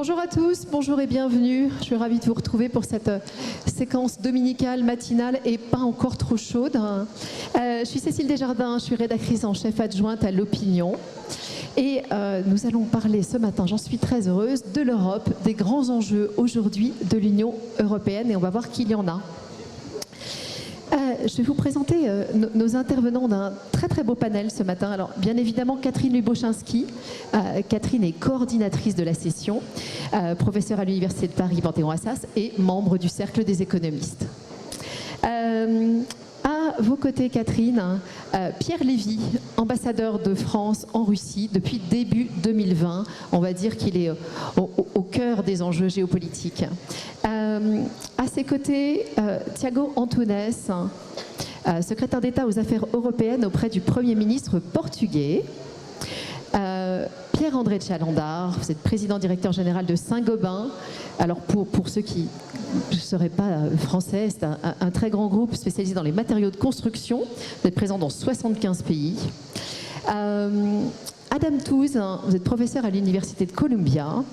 Bonjour à tous, bonjour et bienvenue. Je suis ravie de vous retrouver pour cette séquence dominicale, matinale et pas encore trop chaude. Je suis Cécile Desjardins, je suis rédactrice en chef adjointe à l'Opinion. Et nous allons parler ce matin, j'en suis très heureuse, de l'Europe, des grands enjeux aujourd'hui de l'Union européenne et on va voir qu'il y en a. Je vais vous présenter nos intervenants d'un très très beau panel ce matin. Alors bien évidemment Catherine Lubochinski. Catherine est coordinatrice de la session, professeure à l'Université de Paris Panthéon-Assas et membre du Cercle des économistes. À vos côtés, Catherine, Pierre Lévy, ambassadeur de France en Russie depuis début 2020. On va dire qu'il est au cœur des enjeux géopolitiques. À ses côtés, Tiago Antunes, secrétaire d'État aux affaires européennes auprès du Premier ministre portugais. Pierre-André Chalandard, vous êtes président directeur général de Saint-Gobain. Alors pour ceux qui ne seraient pas français, c'est un très grand groupe spécialisé dans les matériaux de construction. Vous êtes présent dans 75 pays. Adam Tooze, vous êtes professeur à l'Université de Columbia,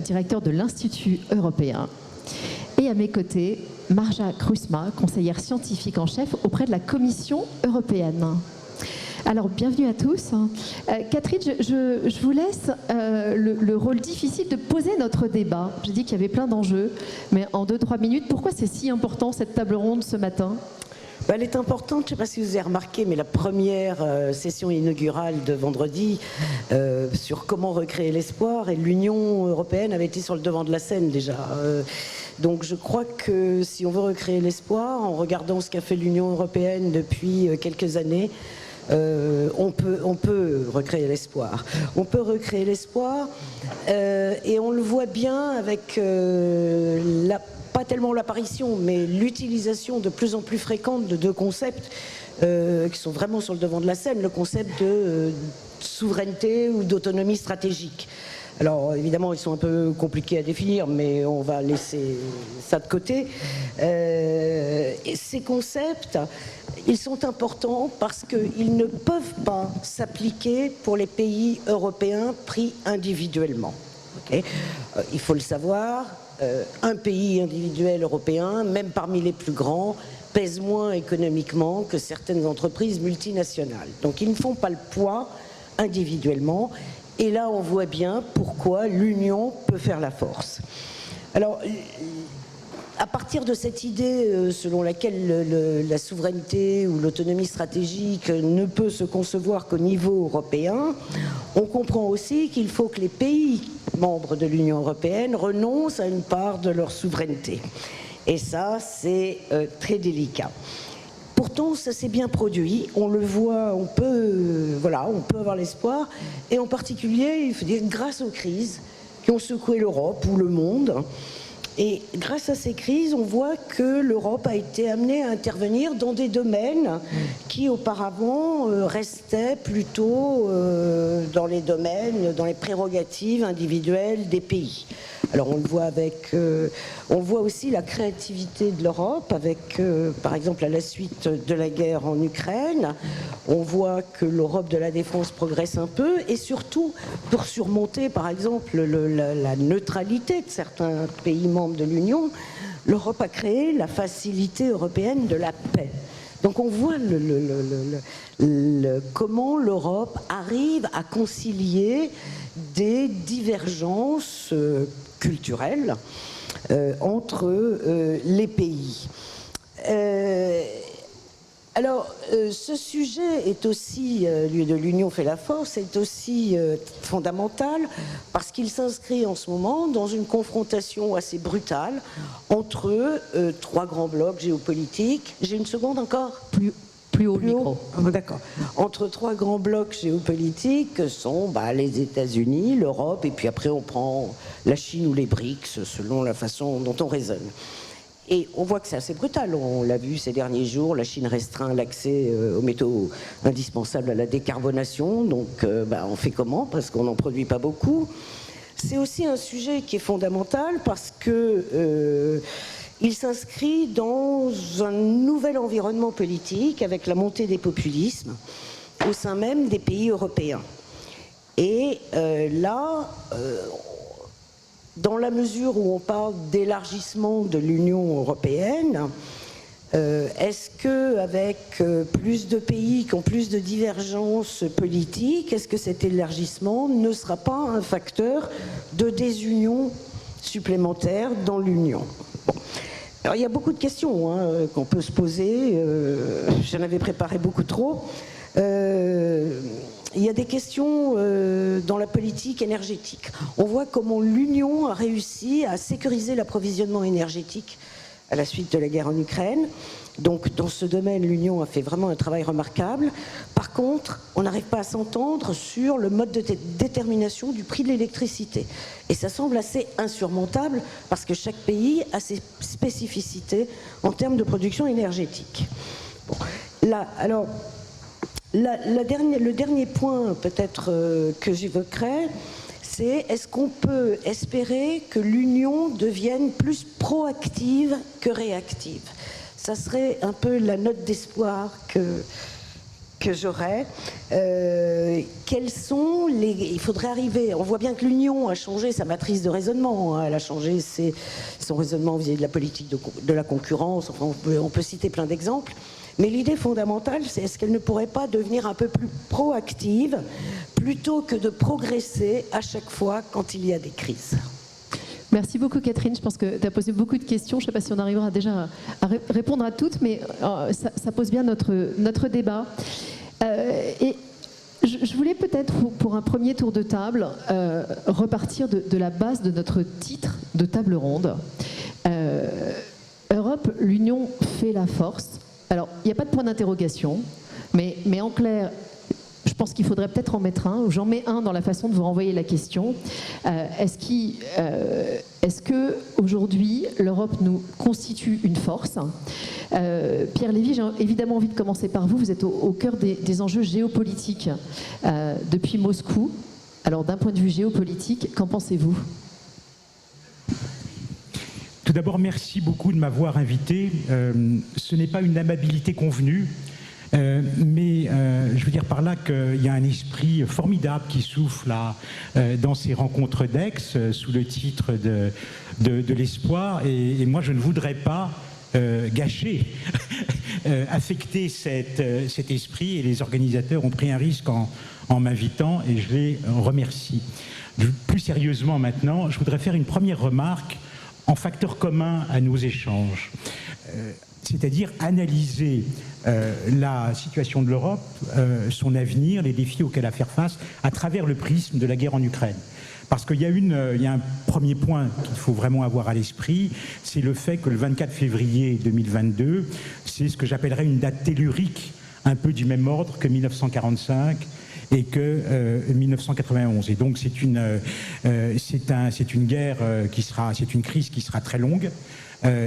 directeur de l'Institut européen. Et à mes côtés, Marja Krusma, conseillère scientifique en chef auprès de la Commission européenne. Alors, bienvenue à tous. Catherine, je vous laisse le rôle difficile de poser notre débat. J'ai dit qu'il y avait plein d'enjeux, mais en 2-3 minutes, pourquoi c'est si important cette table ronde ce matin ? Elle est importante, je ne sais pas si vous avez remarqué, mais la première session inaugurale de vendredi sur comment recréer l'espoir, et l'Union européenne avait été sur le devant de la scène déjà. Donc je crois que si on veut recréer l'espoir, en regardant ce qu'a fait l'Union européenne depuis quelques années, on peut recréer l'espoir. On peut recréer l'espoir et on le voit bien avec pas tellement l'apparition, mais l'utilisation de plus en plus fréquente de deux concepts qui sont vraiment sur le devant de la scène, le concept de souveraineté ou d'autonomie stratégique. Alors évidemment ils sont un peu compliqués à définir, mais on va laisser ça de côté. Et ces concepts, ils sont importants parce qu'ils ne peuvent pas s'appliquer pour les pays européens pris individuellement. Okay, il faut le savoir, un pays individuel européen, même parmi les plus grands, pèse moins économiquement que certaines entreprises multinationales. Donc ils ne font pas le poids individuellement. Et là, on voit bien pourquoi l'union peut faire la force. Alors, à partir de cette idée selon laquelle la souveraineté ou l'autonomie stratégique ne peut se concevoir qu'au niveau européen, on comprend aussi qu'il faut que les pays membres de l'Union européenne renoncent à une part de leur souveraineté. Et ça, c'est très délicat. Pourtant, ça s'est bien produit, on le voit, on peut avoir l'espoir, et en particulier, il faut dire, grâce aux crises qui ont secoué l'Europe ou le monde. Et grâce à ces crises, on voit que l'Europe a été amenée à intervenir dans des domaines qui auparavant restaient plutôt dans les prérogatives individuelles des pays. Alors on le voit on voit aussi la créativité de l'Europe avec, par exemple, à la suite de la guerre en Ukraine, on voit que l'Europe de la défense progresse un peu, et surtout pour surmonter, par exemple, la neutralité de certains pays membres de l'Union, l'Europe a créé la Facilité européenne de la paix. Donc on voit comment l'Europe arrive à concilier des divergences culturelles entre les pays. Alors, ce sujet est aussi, de l'Union fait la force, est aussi fondamental parce qu'il s'inscrit en ce moment dans une confrontation assez brutale entre trois grands blocs géopolitiques. J'ai une seconde encore ? Plus haut le micro. D'accord. Entre trois grands blocs géopolitiques que sont les États-Unis, l'Europe, et puis après on prend la Chine ou les BRICS selon la façon dont on raisonne. Et on voit que c'est assez brutal, on l'a vu ces derniers jours, la Chine restreint l'accès aux métaux indispensables à la décarbonation, donc on fait comment? Parce qu'on n'en produit pas beaucoup. C'est aussi un sujet qui est fondamental parce que il s'inscrit dans un nouvel environnement politique avec la montée des populismes au sein même des pays européens. Et là, dans la mesure où on parle d'élargissement de l'Union européenne, est-ce qu'avec plus de pays qui ont plus de divergences politiques, est-ce que cet élargissement ne sera pas un facteur de désunion supplémentaire dans l'Union? Bon. Alors il y a beaucoup de questions qu'on peut se poser, j'en avais préparé beaucoup trop. Il y a des questions dans la politique énergétique. On voit comment l'Union a réussi à sécuriser l'approvisionnement énergétique à la suite de la guerre en Ukraine. Donc dans ce domaine, l'Union a fait vraiment un travail remarquable. Par contre, on n'arrive pas à s'entendre sur le mode de détermination du prix de l'électricité. Et ça semble assez insurmontable parce que chaque pays a ses spécificités en termes de production énergétique. Bon, là, alors, le dernier point peut-être que j'évoquerai, c'est est-ce qu'on peut espérer que l'Union devienne plus proactive que réactive? Ça serait un peu la note d'espoir que j'aurais. Quels sont les... Il faudrait arriver... On voit bien que l'Union a changé sa matrice de raisonnement. Elle a changé son raisonnement vis-à-vis de la politique de la concurrence. Enfin, on peut citer plein d'exemples. Mais l'idée fondamentale, c'est est-ce qu'elle ne pourrait pas devenir un peu plus proactive plutôt que de progresser à chaque fois quand il y a des crises? Merci beaucoup Catherine, je pense que tu as posé beaucoup de questions, je ne sais pas si on arrivera déjà à répondre à toutes, mais ça pose bien notre débat. Et je voulais peut-être pour un premier tour de table repartir de la base de notre titre de table ronde. Europe, l'union fait la force. Alors, il n'y a pas de point d'interrogation, mais en clair, je pense qu'il faudrait peut-être en mettre un, ou j'en mets un dans la façon de vous renvoyer la question. Est-ce que aujourd'hui l'Europe nous constitue une force? Pierre Lévy, j'ai évidemment envie de commencer par vous. Vous êtes au cœur des enjeux géopolitiques depuis Moscou. Alors, d'un point de vue géopolitique, qu'en pensez-vous? Tout d'abord, merci beaucoup de m'avoir invité. Ce n'est pas une amabilité convenue, mais je veux dire par là qu'il y a un esprit formidable qui souffle là, dans ces rencontres d'Aix, sous le titre de l'espoir. Et moi, je ne voudrais pas gâcher, affecter cet esprit. Et les organisateurs ont pris un risque en m'invitant, et je les remercie. Plus sérieusement maintenant, je voudrais faire une première remarque en facteur commun à nos échanges, c'est-à-dire analyser la situation de l'Europe, son avenir, les défis auxquels elle a à faire face à travers le prisme de la guerre en Ukraine. Parce qu'il y a un premier point qu'il faut vraiment avoir à l'esprit, c'est le fait que le 24 février 2022, c'est ce que j'appellerais une date tellurique, un peu du même ordre que 1945 et que 1991. Et donc c'est une guerre c'est une crise qui sera très longue.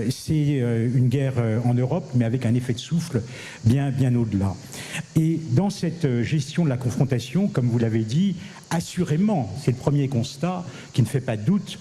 C'est une guerre en Europe, mais avec un effet de souffle bien au-delà. Et dans cette gestion de la confrontation, comme vous l'avez dit, assurément, c'est le premier constat qui ne fait pas de doute,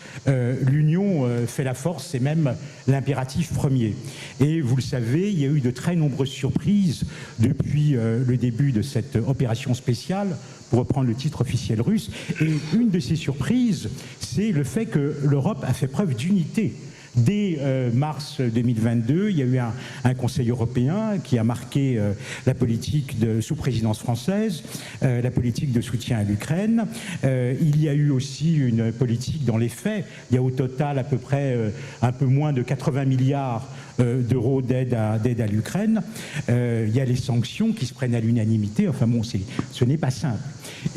l'union fait la force, c'est même l'impératif premier. Et vous le savez, il y a eu de très nombreuses surprises depuis le début de cette opération spéciale, pour reprendre le titre officiel russe. Et une de ces surprises, c'est le fait que l'Europe a fait preuve d'unité. Dès mars 2022, il y a eu un Conseil européen qui a marqué la politique sous présidence française, la politique de soutien à l'Ukraine. Il y a eu aussi une politique dans les faits. Il y a au total à peu près un peu moins de 80 milliards d'euros d'aide à l'Ukraine. Il y a les sanctions qui se prennent à l'unanimité. Enfin bon, ce n'est pas simple.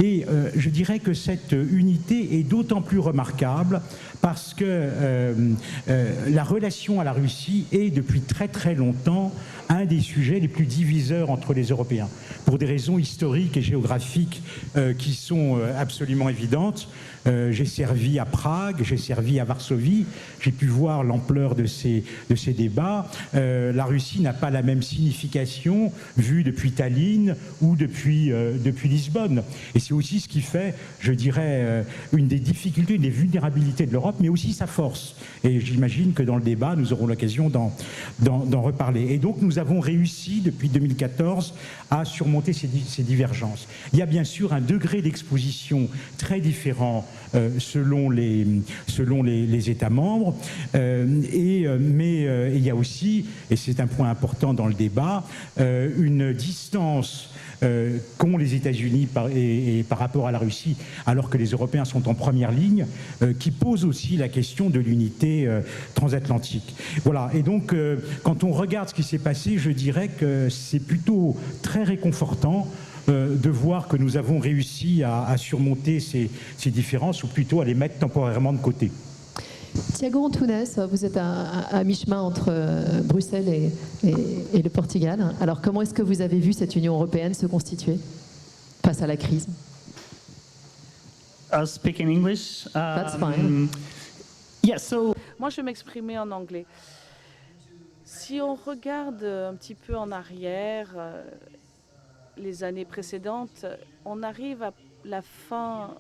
Et je dirais que cette unité est d'autant plus remarquable parce que la relation à la Russie est depuis très très longtemps un des sujets les plus diviseurs entre les Européens, pour des raisons historiques et géographiques qui sont absolument évidentes. J'ai servi à Prague, j'ai servi à Varsovie, j'ai pu voir l'ampleur de ces débats. La Russie n'a pas la même signification vue depuis Tallinn ou depuis Lisbonne. Et c'est aussi ce qui fait, je dirais, une des difficultés, une des vulnérabilités de l'Europe, mais aussi sa force. Et j'imagine que dans le débat, nous aurons l'occasion d'en reparler. Et donc, nous avons réussi, depuis 2014, à surmonter ces divergences. Il y a bien sûr un degré d'exposition très différent selon les États membres. Mais il y a aussi, et c'est un point important dans le débat, une distance qu'ont les États-Unis par rapport à la Russie, alors que les Européens sont en première ligne, qui pose aussi la question de l'unité transatlantique. Voilà, et donc quand on regarde ce qui s'est passé, je dirais que c'est plutôt très réconfortant de voir que nous avons réussi à surmonter ces différences, ou plutôt à les mettre temporairement de côté. Tiago Antunes, vous êtes à mi-chemin entre Bruxelles et le Portugal. Alors comment est-ce que vous avez vu cette Union européenne se constituer face à la crise? I'll speak in English. That's fine. Yeah, so Moi, je vais m'exprimer en anglais. Si on regarde un petit peu en arrière, les années précédentes, on arrive à la fin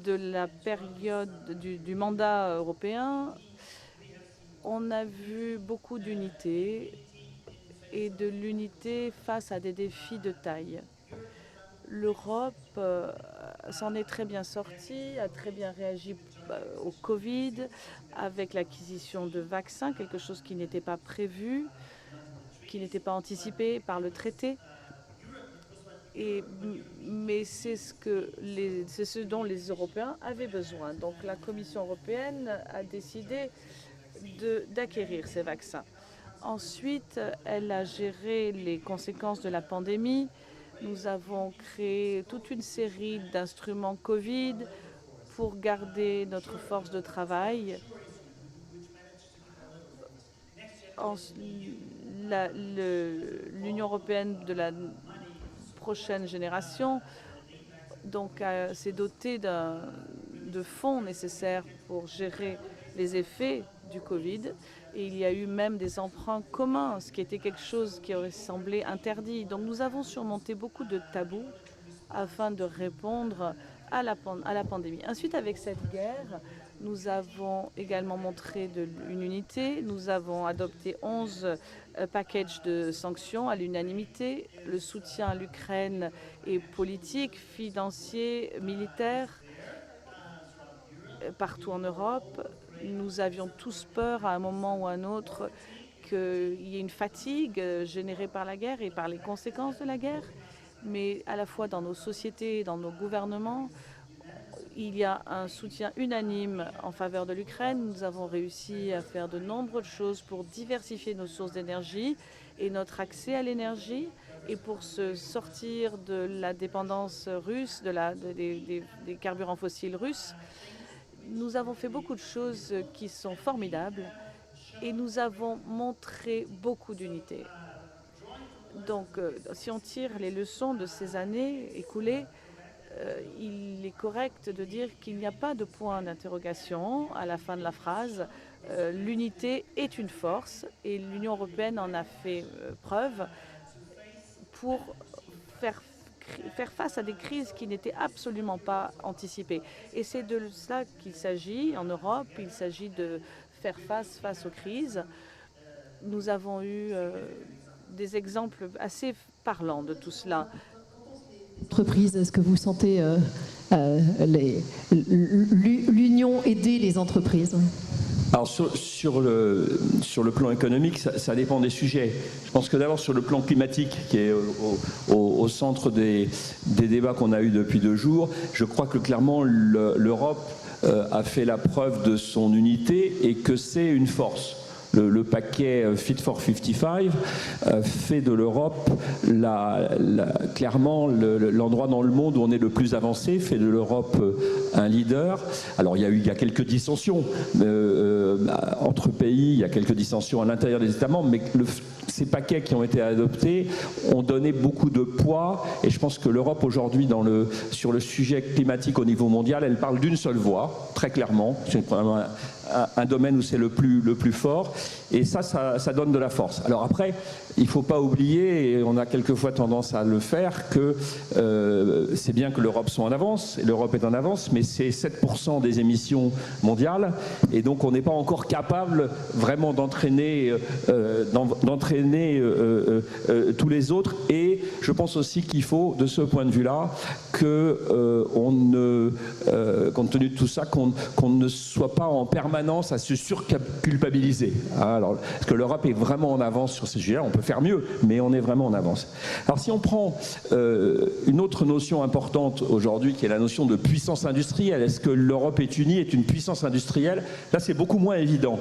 de la période du mandat européen. On a vu beaucoup d'unité et de l'unité face à des défis de taille. L'Europe s'en est très bien sortie, a très bien réagi au Covid avec l'acquisition de vaccins, quelque chose qui n'était pas prévu, qui n'était pas anticipé par le traité. Mais c'est ce dont les Européens avaient besoin. Donc la Commission européenne a décidé d'acquérir ces vaccins. Ensuite, elle a géré les conséquences de la pandémie. Nous avons créé toute une série d'instruments Covid pour garder notre force de travail. L'Union européenne de la prochaine génération donc s'est dotée de fonds nécessaires pour gérer les effets du Covid. Et il y a eu même des emprunts communs, ce qui était quelque chose qui aurait semblé interdit. Donc nous avons surmonté beaucoup de tabous afin de répondre à la pandémie. Ensuite, avec cette guerre, nous avons également montré une unité. Nous avons adopté 11 packages de sanctions à l'unanimité. Le soutien à l'Ukraine est politique, financier, militaire, partout en Europe. Nous avions tous peur à un moment ou à un autre qu'il y ait une fatigue générée par la guerre et par les conséquences de la guerre. Mais à la fois dans nos sociétés, dans nos gouvernements, il y a un soutien unanime en faveur de l'Ukraine. Nous avons réussi à faire de nombreuses choses pour diversifier nos sources d'énergie et notre accès à l'énergie, et pour se sortir de la dépendance russe, des carburants fossiles russes. Nous avons fait beaucoup de choses qui sont formidables et nous avons montré beaucoup d'unité. Donc, si on tire les leçons de ces années écoulées, il est correct de dire qu'il n'y a pas de point d'interrogation à la fin de la phrase. L'unité est une force et l'Union européenne en a fait preuve pour faire face à des crises qui n'étaient absolument pas anticipées. Et c'est de cela qu'il s'agit en Europe. Il s'agit de faire face aux crises. Nous avons eu des exemples assez parlants de tout cela. Entreprises, est-ce que vous sentez l'union aider les entreprises? Alors sur le plan économique, ça dépend des sujets. Je pense que d'abord sur le plan climatique, qui est au centre des débats qu'on a eus depuis 2 jours, je crois que clairement l'Europe a fait la preuve de son unité et que c'est une force. Le paquet Fit for 55 fait de l'Europe clairement l'endroit dans le monde où on est le plus avancé, fait de l'Europe un leader. Alors il y a quelques dissensions entre pays, il y a quelques dissensions à l'intérieur des États membres, mais ces paquets qui ont été adoptés ont donné beaucoup de poids, et je pense que l'Europe aujourd'hui sur le sujet climatique au niveau mondial, elle parle d'une seule voix, très clairement. C'est un domaine où c'est le plus fort. Et ça donne de la force. Alors après, il ne faut pas oublier, et on a quelquefois tendance à le faire, que c'est bien que l'Europe soit en avance, et l'Europe est en avance, mais c'est 7% des émissions mondiales, et donc on n'est pas encore capable vraiment d'entraîner tous les autres. Et je pense aussi qu'il faut, de ce point de vue-là, compte tenu de tout ça, qu'on ne soit pas en permanence à se surculpabiliser. Alors, parce que l'Europe est vraiment en avance sur ces sujets-là, on peut faire mieux, mais on est vraiment en avance. Alors si on prend une autre notion importante aujourd'hui, qui est la notion de puissance industrielle, est-ce que l'Europe est unie, est une puissance industrielle? Là, c'est beaucoup moins évident.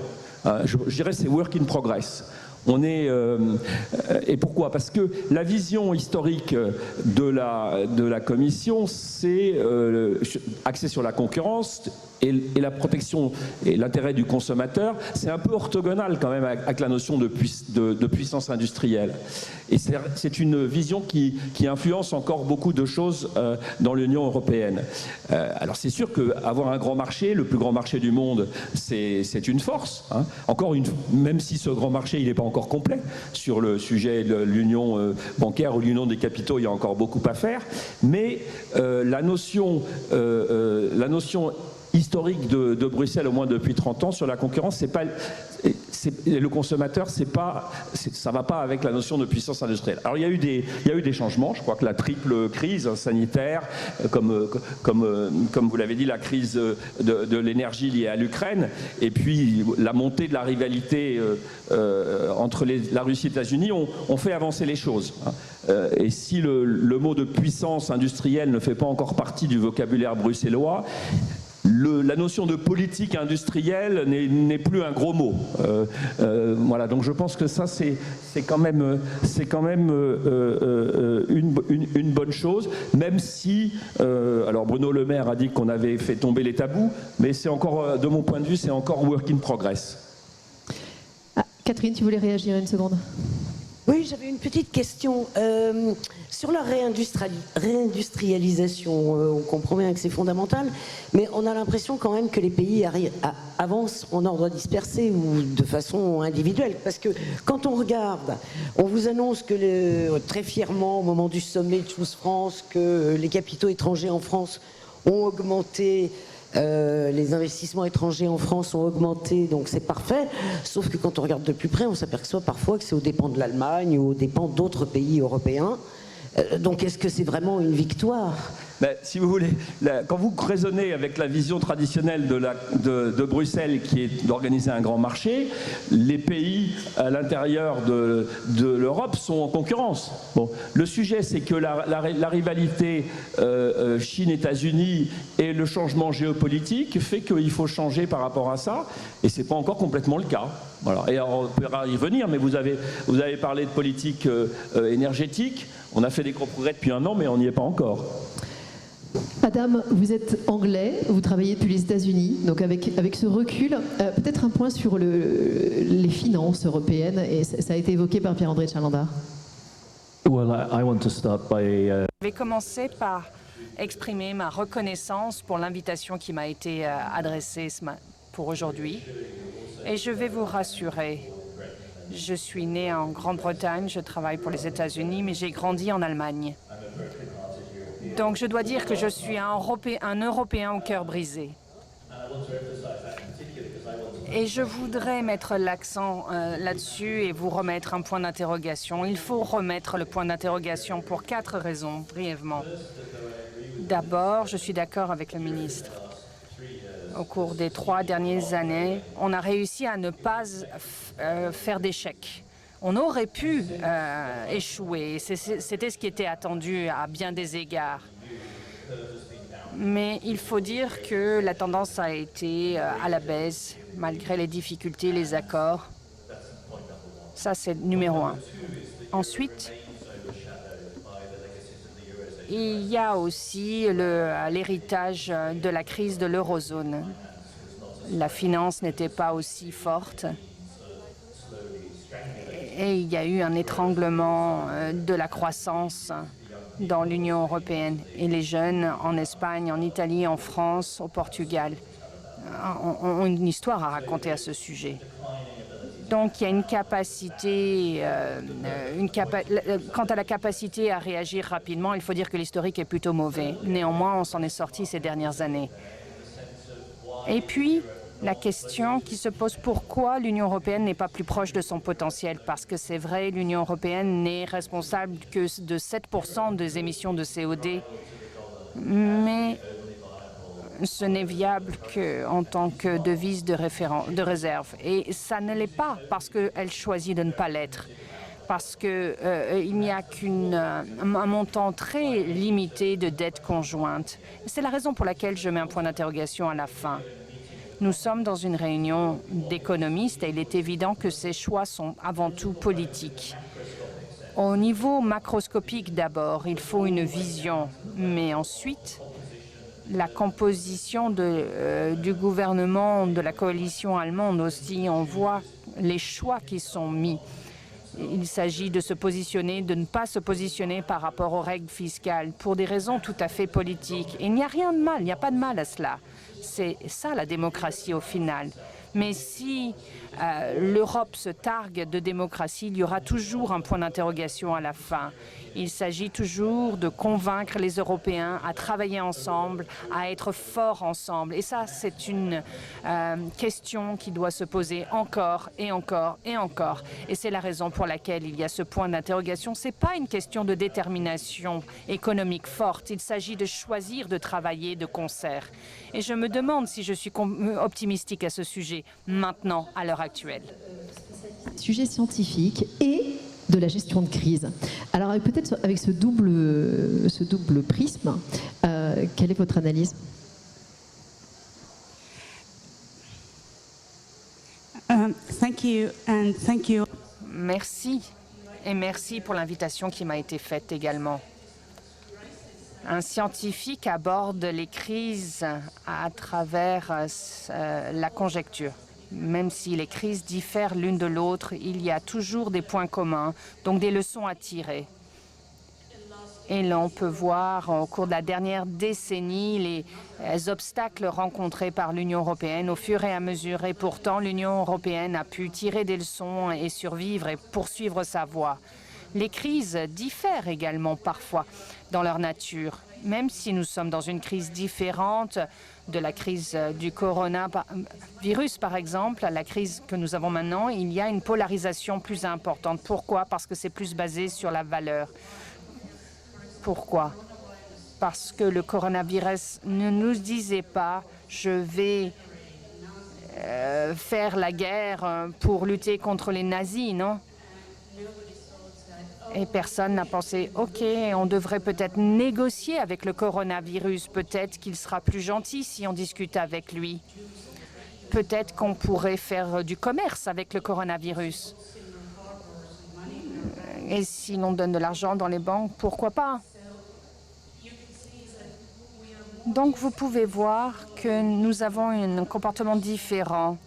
Je dirais c'est work in progress. Et pourquoi? Parce que la vision historique de la Commission, c'est axé sur la concurrence et la protection et l'intérêt du consommateur. C'est un peu orthogonal quand même avec la notion de puissance industrielle. Et c'est une vision qui influence encore beaucoup de choses dans l'Union européenne. Alors c'est sûr qu'avoir un grand marché, le plus grand marché du monde, c'est une force. Hein. Même si ce grand marché, il n'est pas encore complet sur le sujet de l'union bancaire ou l'union des capitaux, il y a encore beaucoup à faire. Mais la notion historique de Bruxelles, au moins depuis 30 ans, sur la concurrence, le consommateur, ça va pas avec la notion de puissance industrielle. Alors il y a eu des changements. Je crois que la triple crise sanitaire, comme vous l'avez dit, la crise de l'énergie liée à l'Ukraine, et puis la montée de la rivalité entre la Russie et les États-Unis ont fait avancer les choses. Et si le mot de puissance industrielle ne fait pas encore partie du vocabulaire bruxellois, la notion de politique industrielle n'est plus un gros mot. Voilà, donc je pense que ça, c'est quand même une bonne chose, même si, alors Bruno Le Maire a dit qu'on avait fait tomber les tabous, mais c'est encore, de mon point de vue, c'est encore work in progress. Catherine, tu voulais réagir une seconde? Oui, j'avais une petite question. Sur la réindustrialisation, on comprend bien que c'est fondamental, mais on a l'impression quand même que les pays avancent en ordre dispersé ou de façon individuelle. Parce que quand on regarde, on vous annonce que très fièrement, au moment du sommet de Choose France, que les capitaux étrangers en France ont augmenté. Les investissements étrangers en France ont augmenté, donc c'est parfait, sauf que quand on regarde de plus près, on s'aperçoit parfois que c'est aux dépens de l'Allemagne ou aux dépens d'autres pays européens. Donc est-ce que c'est vraiment une victoire? Si vous voulez, quand vous raisonnez avec la vision traditionnelle de Bruxelles, qui est d'organiser un grand marché, les pays à l'intérieur de l'Europe sont en concurrence. Bon, le sujet, c'est que la rivalité Chine-États-Unis et le changement géopolitique fait qu'il faut changer par rapport à ça, et c'est pas encore complètement le cas. Voilà. Et alors, on peut y revenir, mais vous avez parlé de politique énergétique. On a fait des gros progrès depuis 1 an, mais on n'y est pas encore. Adam, vous êtes anglais, vous travaillez depuis les États-Unis, donc avec ce recul, peut-être un point sur les finances européennes, et ça a été évoqué par Pierre-André Tchalandard. Je vais commencer par exprimer ma reconnaissance pour l'invitation qui m'a été adressée pour aujourd'hui. Et je vais vous rassurer, je suis né en Grande-Bretagne, je travaille pour les États-Unis, mais j'ai grandi en Allemagne. Donc je dois dire que je suis un Européen au cœur brisé. Et je voudrais mettre l'accent là-dessus et vous remettre un point d'interrogation. Il faut remettre le point d'interrogation pour 4 raisons, brièvement. D'abord, je suis d'accord avec le ministre. Au cours des 3 dernières années, on a réussi à ne pas faire d'échecs. On aurait pu échouer, c'était ce qui était attendu à bien des égards. Mais il faut dire que la tendance a été à la baisse, malgré les difficultés, les accords. Ça, c'est numéro 1. Ensuite, il y a aussi l'héritage de la crise de l'eurozone. La finance n'était pas aussi forte. Et il y a eu un étranglement de la croissance dans l'Union européenne. Et les jeunes en Espagne, en Italie, en France, au Portugal ont une histoire à raconter à ce sujet. Donc il y a une capacité, quant à la capacité à réagir rapidement, il faut dire que l'historique est plutôt mauvais. Néanmoins, on s'en est sorti ces dernières années. Et puis, la question qui se pose, pourquoi l'Union européenne n'est pas plus proche de son potentiel? Parce que c'est vrai, l'Union européenne n'est responsable que de 7% des émissions de CO2, mais ce n'est viable qu'en tant que devise de réserve. Et ça ne l'est pas parce qu'elle choisit de ne pas l'être. Parce qu'il n'y a qu'un montant très limité de dettes conjointes. C'est la raison pour laquelle je mets un point d'interrogation à la fin. Nous sommes dans une réunion d'économistes et il est évident que ces choix sont avant tout politiques. Au niveau macroscopique d'abord, il faut une vision, mais ensuite, la composition du gouvernement, de la coalition allemande aussi, on voit les choix qui sont mis. Il s'agit de se positionner, de ne pas se positionner par rapport aux règles fiscales pour des raisons tout à fait politiques. Et il n'y a rien de mal, il n'y a pas de mal à cela. C'est ça la démocratie au final. Mais si l'Europe se targue de démocratie, il y aura toujours un point d'interrogation à la fin. Il s'agit toujours de convaincre les Européens à travailler ensemble, à être forts ensemble. Et ça, c'est une question qui doit se poser encore et encore et encore. Et c'est la raison pour laquelle il y a ce point d'interrogation. Ce n'est pas une question de détermination économique forte. Il s'agit de choisir de travailler de concert. Et je me demande si je suis optimistique à ce sujet maintenant, à l'heure actuelle. Sujet scientifique et de la gestion de crise. Alors peut-être avec ce double prisme, quelle est votre analyse? Thank you and thank you. Merci et merci pour l'invitation qui m'a été faite également. Un scientifique aborde les crises à travers la conjecture. Même si les crises diffèrent l'une de l'autre, il y a toujours des points communs, donc des leçons à tirer. Et l'on peut voir au cours de la dernière décennie les obstacles rencontrés par l'Union européenne au fur et à mesure. Et pourtant, l'Union européenne a pu tirer des leçons et survivre et poursuivre sa voie. Les crises diffèrent également parfois dans leur nature. Même si nous sommes dans une crise différente de la crise du coronavirus, par exemple, la crise que nous avons maintenant, il y a une polarisation plus importante. Pourquoi? Parce que c'est plus basé sur la valeur. Pourquoi? Parce que le coronavirus ne nous disait pas « je vais faire la guerre pour lutter contre les nazis », non? Et personne n'a pensé, OK, on devrait peut-être négocier avec le coronavirus. Peut-être qu'il sera plus gentil si on discute avec lui. Peut-être qu'on pourrait faire du commerce avec le coronavirus. Et si l'on donne de l'argent dans les banques, pourquoi pas? Donc vous pouvez voir que nous avons un comportement différent.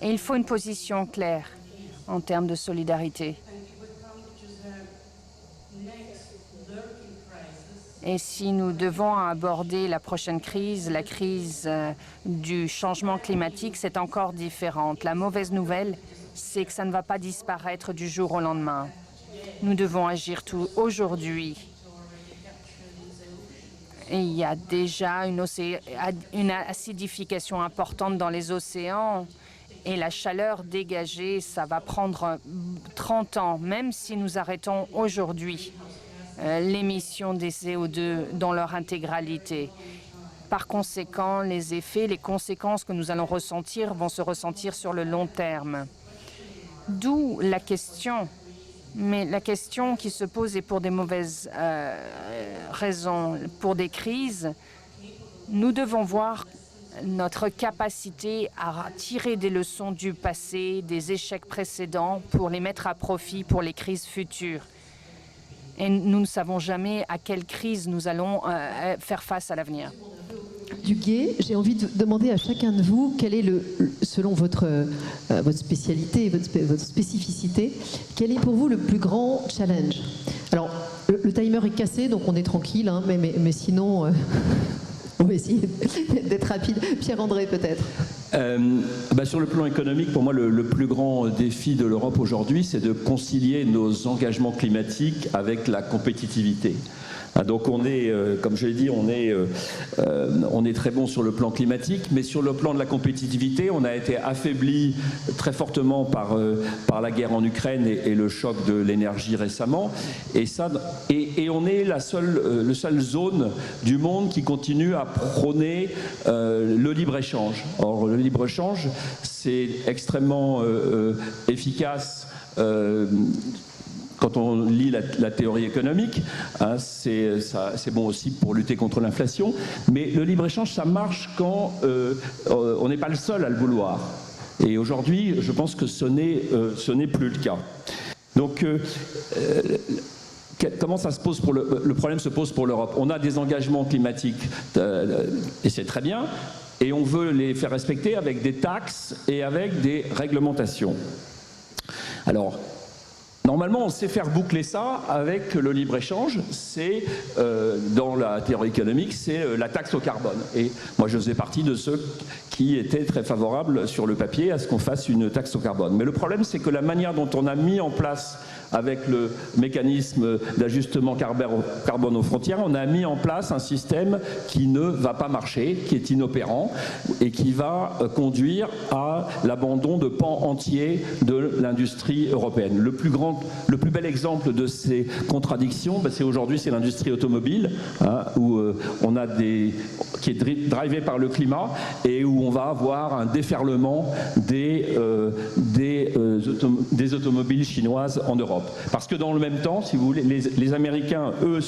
Et il faut une position claire en termes de solidarité. Et si nous devons aborder la prochaine crise, la crise du changement climatique, c'est encore différente. La mauvaise nouvelle, c'est que ça ne va pas disparaître du jour au lendemain. Nous devons agir tout aujourd'hui. Et il y a déjà une acidification importante dans les océans. Et la chaleur dégagée, ça va prendre 30 ans, même si nous arrêtons aujourd'hui l'émission des CO2 dans leur intégralité. Par conséquent, les conséquences que nous allons ressentir vont se ressentir sur le long terme. D'où la question, mais la question qui se pose est pour des mauvaises raisons, pour des crises. Nous devons voir notre capacité à tirer des leçons du passé, des échecs précédents, pour les mettre à profit pour les crises futures. Et nous ne savons jamais à quelle crise nous allons faire face à l'avenir. Duguay, j'ai envie de demander à chacun de vous quel est, selon votre spécialité, votre spécificité, quel est pour vous le plus grand challenge? Alors, le timer est cassé, donc on est tranquille, hein, mais sinon, on va essayer d'être rapide. Pierre-André, peut-être. Sur le plan économique, pour moi, le plus grand défi de l'Europe aujourd'hui, c'est de concilier nos engagements climatiques avec la compétitivité. Donc on est, comme je l'ai dit, on est très bon sur le plan climatique, mais sur le plan de la compétitivité, on a été affaibli très fortement par la guerre en Ukraine et le choc de l'énergie récemment. Et on est la seule zone du monde qui continue à prôner le libre-échange. Or, le libre-échange, c'est extrêmement efficace. Quand on lit la théorie économique, c'est bon aussi pour lutter contre l'inflation, mais le libre-échange, ça marche quand on n'est pas le seul à le vouloir. Et aujourd'hui, je pense que ce n'est plus le cas. Donc, comment ça se pose le problème se pose pour l'Europe? On a des engagements climatiques, et c'est très bien, et on veut les faire respecter avec des taxes et avec des réglementations. Alors, normalement, on sait faire boucler ça avec le libre-échange. C'est, dans la théorie économique, c'est la taxe au carbone. Et moi, je faisais partie de ceux qui étaient très favorables sur le papier à ce qu'on fasse une taxe au carbone. Mais le problème, c'est que la manière dont on a mis en place, avec le mécanisme d'ajustement carbone aux frontières, on a mis en place un système qui ne va pas marcher, qui est inopérant et qui va conduire à l'abandon de pans entiers de l'industrie européenne. Le plus bel exemple de ces contradictions, c'est aujourd'hui, c'est l'industrie automobile, où on a qui est drivé par le climat et où on va avoir un déferlement des automobiles chinoises en Europe. Parce que dans le même temps, si vous voulez, les Américains, eux,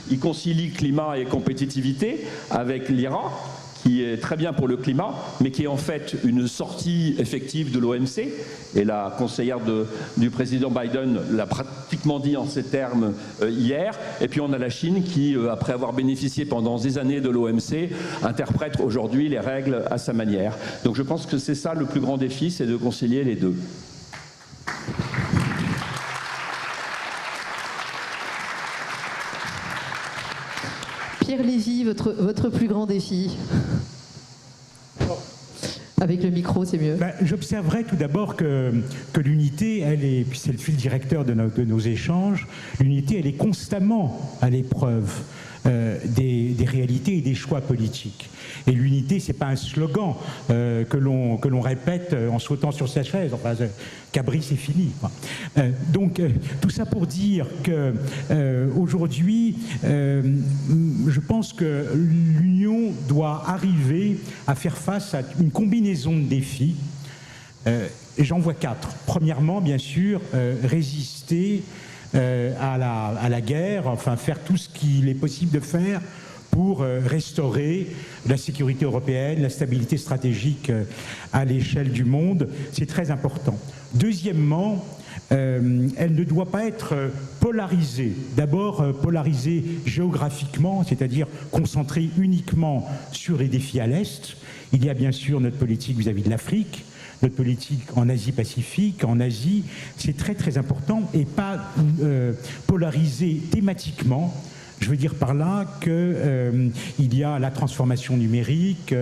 ils concilient climat et compétitivité avec l'IRA, qui est très bien pour le climat, mais qui est en fait une sortie effective de l'OMC. Et la conseillère du président Biden l'a pratiquement dit en ces termes hier. Et puis on a la Chine qui, après avoir bénéficié pendant des années de l'OMC, interprète aujourd'hui les règles à sa manière. Donc je pense que c'est ça le plus grand défi, c'est de concilier les deux. Pierre Lévy, votre plus grand défi? Avec le micro, c'est mieux. J'observerai tout d'abord que l'unité, puis c'est le fil directeur de nos échanges, l'unité, elle est constamment à l'épreuve des réalités et des choix politiques. Et l'unité, c'est pas un slogan que l'on répète en sautant sur sa chaise. Enfin, Cabri, c'est fini. Donc, tout ça pour dire que aujourd'hui, je pense que l'Union doit arriver à faire face à une combinaison de défis. J'en vois 4. Premièrement, bien sûr, résister à la guerre, enfin faire tout ce qu'il est possible de faire pour restaurer la sécurité européenne, la stabilité stratégique à l'échelle du monde. C'est très important. Deuxièmement, elle ne doit pas être polarisée. D'abord, polarisée géographiquement, c'est-à-dire concentrée uniquement sur les défis à l'Est. Il y a bien sûr notre politique vis-à-vis de l'Afrique, notre politique en Asie-Pacifique, en Asie. C'est très très important et pas polarisée thématiquement. Je veux dire par là qu'il y a la transformation numérique,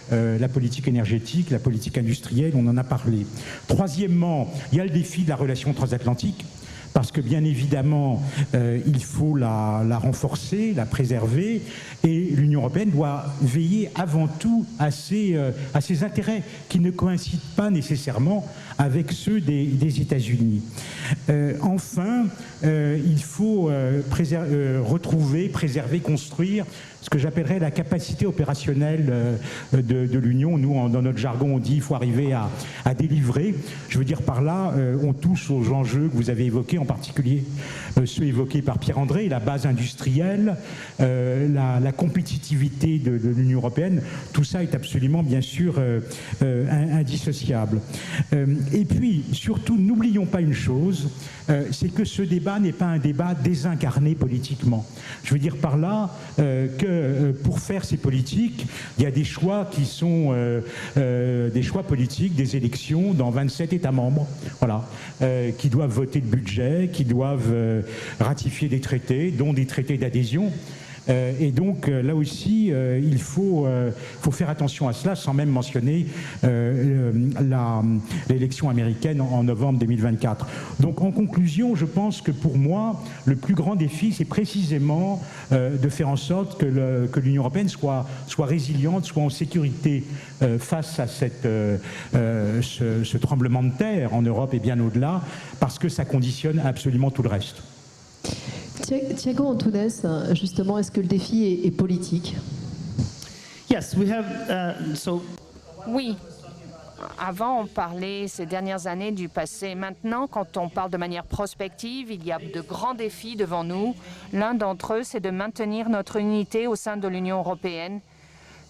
la politique énergétique, la politique industrielle, on en a parlé. Troisièmement, il y a le défi de la relation transatlantique, parce que bien évidemment, il faut la renforcer, la préserver, et l'Union européenne doit veiller avant tout à ses intérêts, qui ne coïncident pas nécessairement avec ceux des États-Unis. Enfin, il faut retrouver, préserver, construire ce que j'appellerais la capacité opérationnelle de l'Union. Nous, dans notre jargon, on dit qu'il faut arriver à délivrer. Je veux dire par là, on touche aux enjeux que vous avez évoqués, en particulier ceux évoqués par Pierre-André, la base industrielle, la compétitivité de l'Union européenne. Tout ça est absolument, bien sûr, indissociable. Et puis, surtout, n'oublions pas une chose, c'est que ce débat n'est pas un débat désincarné politiquement. Je veux dire par là que pour faire ces politiques, il y a des choix qui sont des choix politiques, des élections dans 27 États membres, voilà, qui doivent voter le budget, qui doivent ratifier des traités, dont des traités d'adhésion. Et donc là aussi, il faut faire attention à cela, sans même mentionner l'élection américaine en novembre 2024. Donc en conclusion, je pense que pour moi, le plus grand défi, c'est précisément de faire en sorte que l'Union européenne soit résiliente, soit en sécurité face à ce tremblement de terre en Europe et bien au-delà, parce que ça conditionne absolument tout le reste. Thiago Antunes, justement, est-ce que le défi est politique? Yes, we have, Oui. Avant, on parlait ces dernières années du passé. Maintenant, quand on parle de manière prospective, il y a de grands défis devant nous. L'un d'entre eux, c'est de maintenir notre unité au sein de l'Union européenne.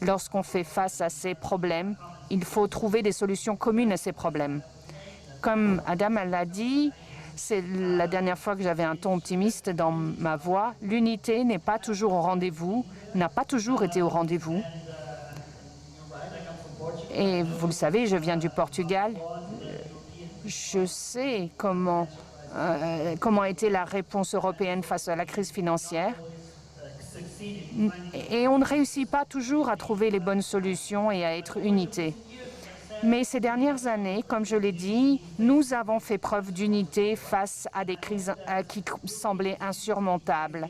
Lorsqu'on fait face à ces problèmes, il faut trouver des solutions communes à ces problèmes. Comme Adam l'a dit, c'est la dernière fois que j'avais un ton optimiste dans ma voix. L'unité n'est pas toujours au rendez-vous, n'a pas toujours été au rendez-vous. Et vous le savez, je viens du Portugal. Je sais comment a été la réponse européenne face à la crise financière. Et on ne réussit pas toujours à trouver les bonnes solutions et à être unité. Mais ces dernières années, comme je l'ai dit, nous avons fait preuve d'unité face à des crises qui semblaient insurmontables.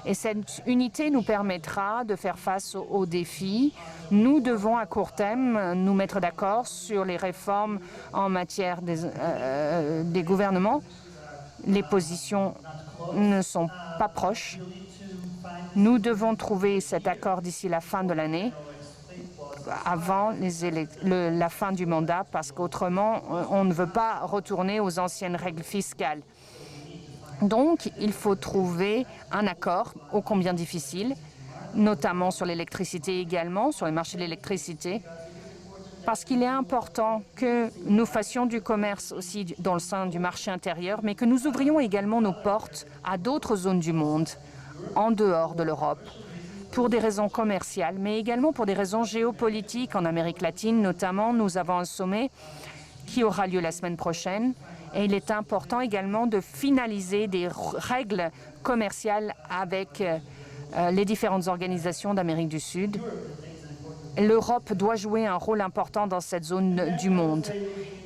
Et cette unité nous permettra de faire face aux défis. Nous devons à court terme nous mettre d'accord sur les réformes en matière des gouvernements. Les positions ne sont pas proches. Nous devons trouver cet accord d'ici la fin de l'année, avant la fin du mandat, parce qu'autrement, on ne veut pas retourner aux anciennes règles fiscales. Donc, il faut trouver un accord, ô combien difficile, notamment sur l'électricité également, sur les marchés de l'électricité, parce qu'il est important que nous fassions du commerce aussi dans le sein du marché intérieur, mais que nous ouvrions également nos portes à d'autres zones du monde, en dehors de l'Europe, pour des raisons commerciales, mais également pour des raisons géopolitiques. En Amérique latine, notamment, nous avons un sommet qui aura lieu la semaine prochaine. Et il est important également de finaliser des règles commerciales avec les différentes organisations d'Amérique du Sud. L'Europe doit jouer un rôle important dans cette zone du monde.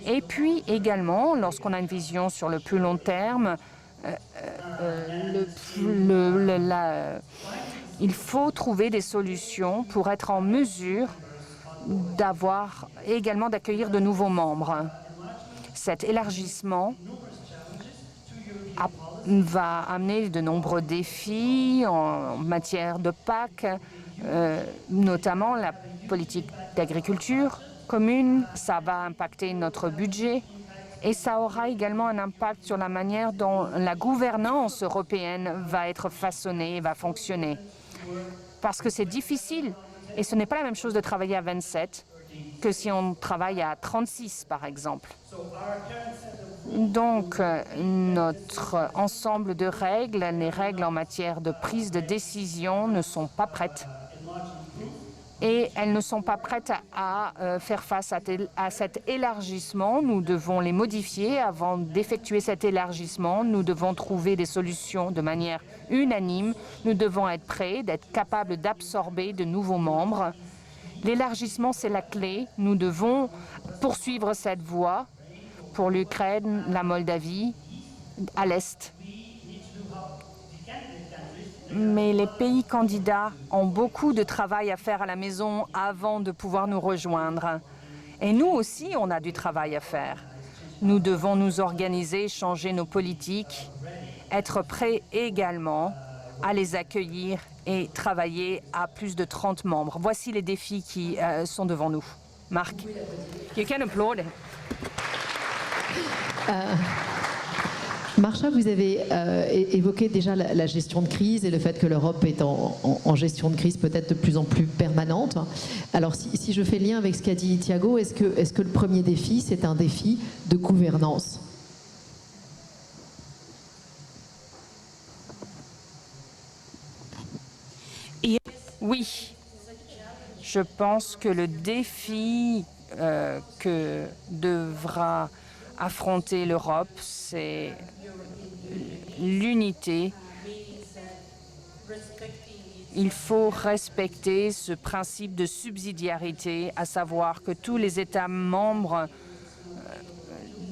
Et puis également, lorsqu'on a une vision sur le plus long terme, il faut trouver des solutions pour être en mesure d'accueillir de nouveaux membres. Cet élargissement va amener de nombreux défis en matière de PAC, notamment la politique d'agriculture commune. Ça va impacter notre budget et ça aura également un impact sur la manière dont la gouvernance européenne va être façonnée et va fonctionner. Parce que c'est difficile et ce n'est pas la même chose de travailler à 27 que si on travaille à 36, par exemple. Donc, notre ensemble de règles, les règles en matière de prise de décision ne sont pas prêtes. Et elles ne sont pas prêtes à faire face à cet élargissement. Nous devons les modifier avant d'effectuer cet élargissement. Nous devons trouver des solutions de manière unanime. Nous devons être prêts, d'être capables d'absorber de nouveaux membres. L'élargissement, c'est la clé. Nous devons poursuivre cette voie pour l'Ukraine, la Moldavie, à l'Est. Mais les pays candidats ont beaucoup de travail à faire à la maison avant de pouvoir nous rejoindre. Et nous aussi, on a du travail à faire. Nous devons nous organiser, changer nos politiques, être prêts également à les accueillir et travailler à plus de 30 membres. Voici les défis qui sont devant nous. Marc, you can applaud. Marsha, vous avez évoqué déjà la gestion de crise et le fait que l'Europe est en gestion de crise peut-être de plus en plus permanente. Alors si je fais le lien avec ce qu'a dit Thiago, est-ce que le premier défi, c'est un défi de gouvernance ? Oui, je pense que le défi que devra affronter l'Europe, c'est l'unité Il faut respecter ce principe de subsidiarité, à savoir que tous les États membres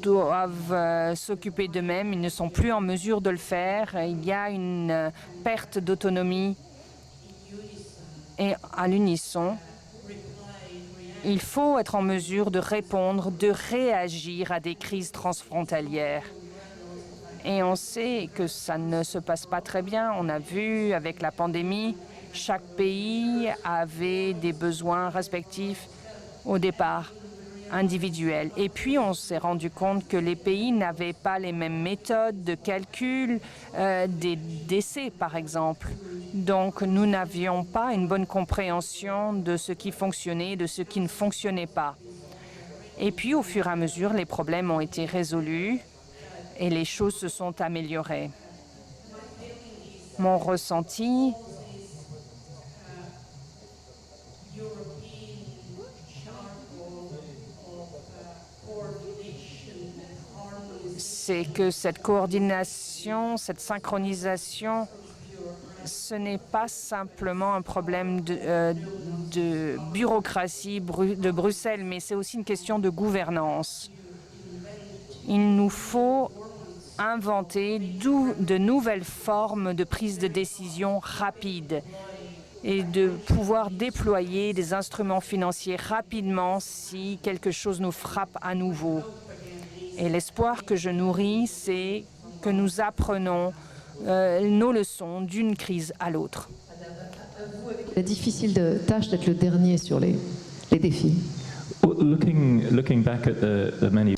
doivent s'occuper d'eux-mêmes. Ils ne sont plus en mesure de le faire. Il y a une perte d'autonomie. Et à l'unisson, il faut être en mesure de répondre, de réagir à des crises transfrontalières. Et on sait que ça ne se passe pas très bien. On a vu avec la pandémie, chaque pays avait des besoins respectifs au départ, individuels. Et puis on s'est rendu compte que les pays n'avaient pas les mêmes méthodes de calcul des décès, par exemple. Donc nous n'avions pas une bonne compréhension de ce qui fonctionnait et de ce qui ne fonctionnait pas. Et puis au fur et à mesure, les problèmes ont été résolus et les choses se sont améliorées. Mon ressenti, c'est que cette coordination, cette synchronisation, ce n'est pas simplement un problème de bureaucratie de Bruxelles, mais c'est aussi une question de gouvernance. Il nous faut inventer de nouvelles formes de prise de décision rapide et de pouvoir déployer des instruments financiers rapidement si quelque chose nous frappe à nouveau. Et l'espoir que je nourris, c'est que nous apprenons nos leçons d'une crise à l'autre. La difficile tâche d'être le dernier sur les défis. Looking back at the many...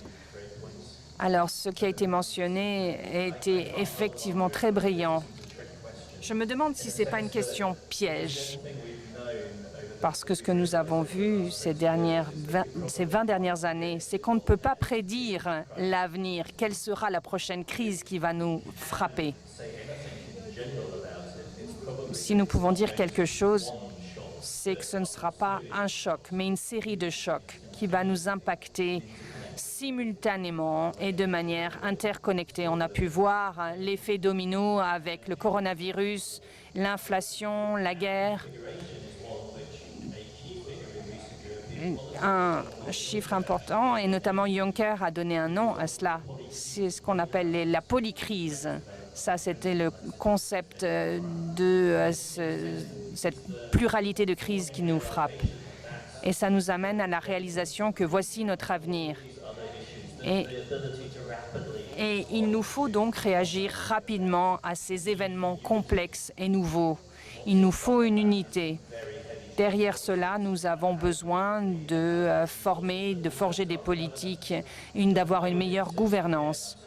Alors, ce qui a été mentionné était effectivement très brillant. Je me demande si ce n'est pas une question piège. Parce que ce que nous avons vu ces 20 dernières années, c'est qu'on ne peut pas prédire l'avenir. Quelle sera la prochaine crise qui va nous frapper? Si nous pouvons dire quelque chose, c'est que ce ne sera pas un choc, mais une série de chocs qui va nous impacter simultanément et de manière interconnectée. On a pu voir l'effet domino avec le coronavirus, l'inflation, la guerre. Un chiffre important, et notamment Juncker a donné un nom à cela. C'est ce qu'on appelle la polycrise. Ça, c'était le concept de cette pluralité de crises qui nous frappe. Et ça nous amène à la réalisation que voici notre avenir. Et il nous faut donc réagir rapidement à ces événements complexes et nouveaux. Il nous faut une unité. Derrière cela, nous avons besoin de former, de forger des politiques, d'avoir une meilleure gouvernance.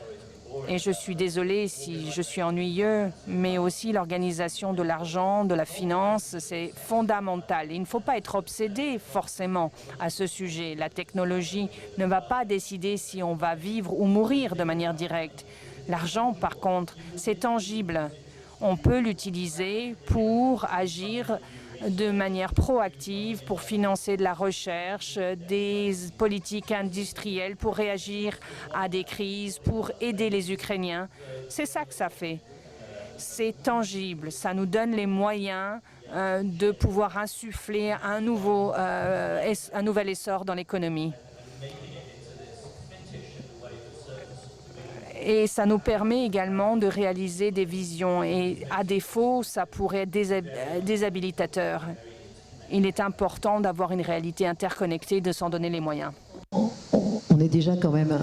Et je suis désolée si je suis ennuyeux, mais aussi l'organisation de l'argent, de la finance, c'est fondamental. Il ne faut pas être obsédé forcément à ce sujet. La technologie ne va pas décider si on va vivre ou mourir de manière directe. L'argent, par contre, c'est tangible. On peut l'utiliser pour agir de manière proactive, pour financer de la recherche, des politiques industrielles, pour réagir à des crises, pour aider les Ukrainiens. C'est ça que ça fait. C'est tangible. Ça nous donne les moyens de pouvoir insuffler un nouvel essor dans l'économie. Et ça nous permet également de réaliser des visions. Et à défaut, ça pourrait être déshabilitateur. Il est important d'avoir une réalité interconnectée, de s'en donner les moyens. On est déjà quand même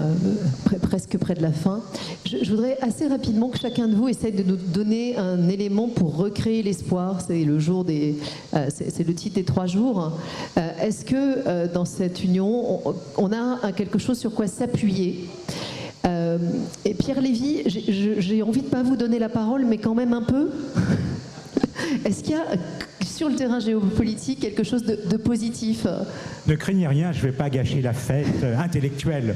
presque près de la fin. Je voudrais assez rapidement que chacun de vous essaye de nous donner un élément pour recréer l'espoir. C'est le jour c'est le titre des 3 jours. Est-ce que dans cette union, on a quelque chose sur quoi s'appuyer? Et Pierre Lévy, j'ai envie de ne pas vous donner la parole, mais quand même un peu. Est-ce qu'il y a sur le terrain géopolitique quelque chose de positif? Ne craignez rien, je ne vais pas gâcher la fête intellectuelle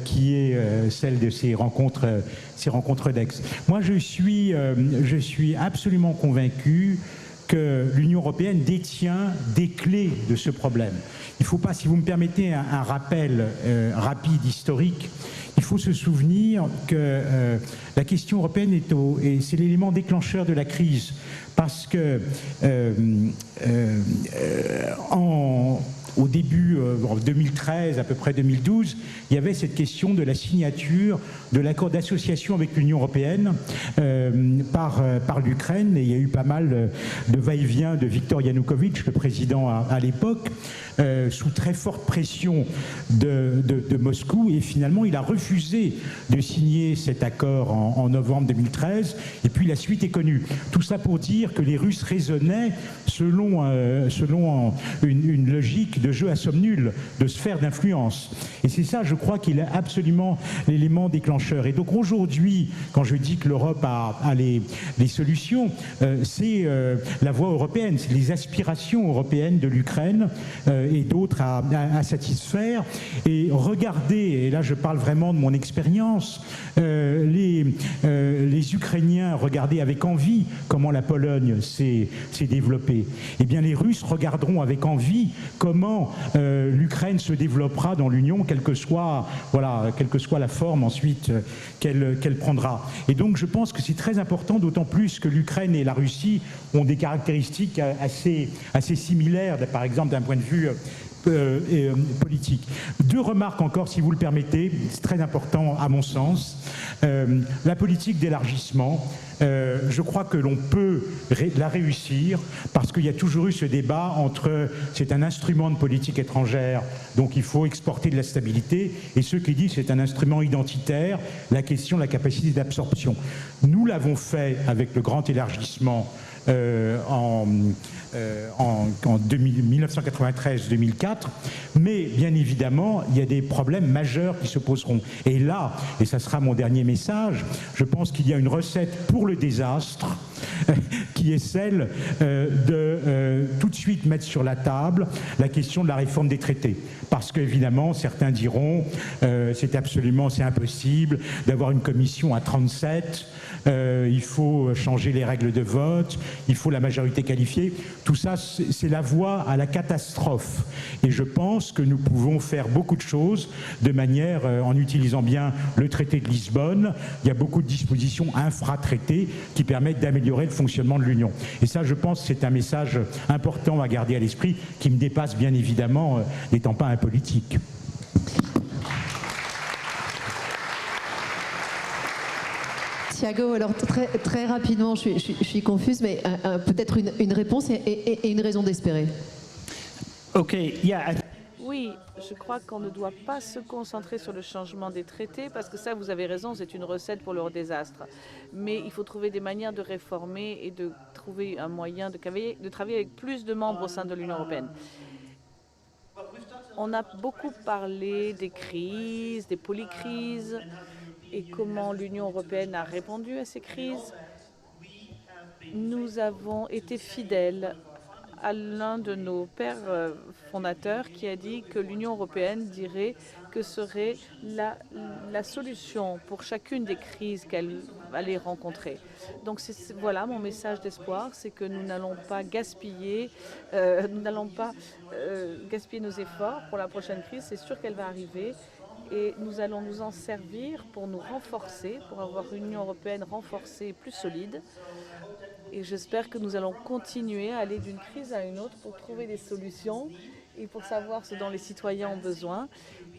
qui est celle de ces rencontres d'Aix. Moi, je suis absolument convaincu que l'Union européenne détient des clés de ce problème. Il ne faut pas, si vous me permettez un rappel rapide, historique, il faut se souvenir que la question européenne c'est l'élément déclencheur de la crise, parce que au début, en 2013, à peu près 2012, il y avait cette question de la signature de l'accord d'association avec l'Union européenne par l'Ukraine, et il y a eu pas mal de va-et-vient de Viktor Yanukovych, le président à l'époque, sous très forte pression de Moscou, et finalement il a refusé de signer cet accord en novembre 2013, et puis la suite est connue. Tout ça pour dire que les Russes raisonnaient selon une logique de jeu à somme nulle, de sphère d'influence. Et c'est ça, je crois, qu'il est absolument l'élément déclencheur. Et donc aujourd'hui, quand je dis que l'Europe a les solutions, c'est la voie européenne, c'est les aspirations européennes de l'Ukraine et d'autres à satisfaire. Et regardez, et là je parle vraiment de mon expérience, les Ukrainiens regardaient avec envie comment la Pologne s'est développée. Eh bien les Russes regarderont avec envie comment l'Ukraine se développera dans l'Union, quelle que soit la forme ensuite qu'elle prendra. Et donc je pense que c'est très important, d'autant plus que l'Ukraine et la Russie ont des caractéristiques assez similaires, par exemple d'un point de vue politique. Deux remarques encore, si vous le permettez, c'est très important à mon sens. La politique d'élargissement, je crois que l'on peut la réussir parce qu'il y a toujours eu ce débat entre c'est un instrument de politique étrangère, donc il faut exporter de la stabilité, et ceux qui disent c'est un instrument identitaire, la question de la capacité d'absorption. Nous l'avons fait avec le grand élargissement en 1993-2004, mais bien évidemment, il y a des problèmes majeurs qui se poseront. Et là, et ça sera mon dernier message, je pense qu'il y a une recette pour le désastre qui est celle de tout de suite mettre sur la table la question de la réforme des traités. Parce qu'évidemment, certains diront c'est impossible d'avoir une commission à 37, il faut changer les règles de vote, il faut la majorité qualifiée. Tout ça, c'est la voie à la catastrophe. Et je pense que nous pouvons faire beaucoup de choses de manière, en utilisant bien le traité de Lisbonne. Il y a beaucoup de dispositions infra-traités qui permettent d'améliorer le fonctionnement de l'Union. Et ça, je pense que c'est un message important à garder à l'esprit, qui me dépasse bien évidemment, n'étant pas un politique. Thiago, alors très rapidement, je suis confuse, mais peut-être une réponse et une raison d'espérer. Okay, yeah. Oui, je crois qu'on ne doit pas se concentrer sur le changement des traités, parce que ça, vous avez raison, c'est une recette pour le désastre. Mais il faut trouver des manières de réformer et de trouver un moyen de travailler avec plus de membres au sein de l'Union européenne. On a beaucoup parlé des crises, des polycrises, et comment l'Union européenne a répondu à ces crises. Nous avons été fidèles à l'un de nos pères fondateurs qui a dit que l'Union européenne dirait que serait la solution pour chacune des crises qu'elle allait rencontrer. Donc voilà mon message d'espoir, c'est que nous n'allons pas gaspiller, gaspiller nos efforts pour la prochaine crise. C'est sûr qu'elle va arriver. Et nous allons nous en servir pour nous renforcer, pour avoir une Union européenne renforcée et plus solide. Et j'espère que nous allons continuer à aller d'une crise à une autre pour trouver des solutions et pour savoir ce dont les citoyens ont besoin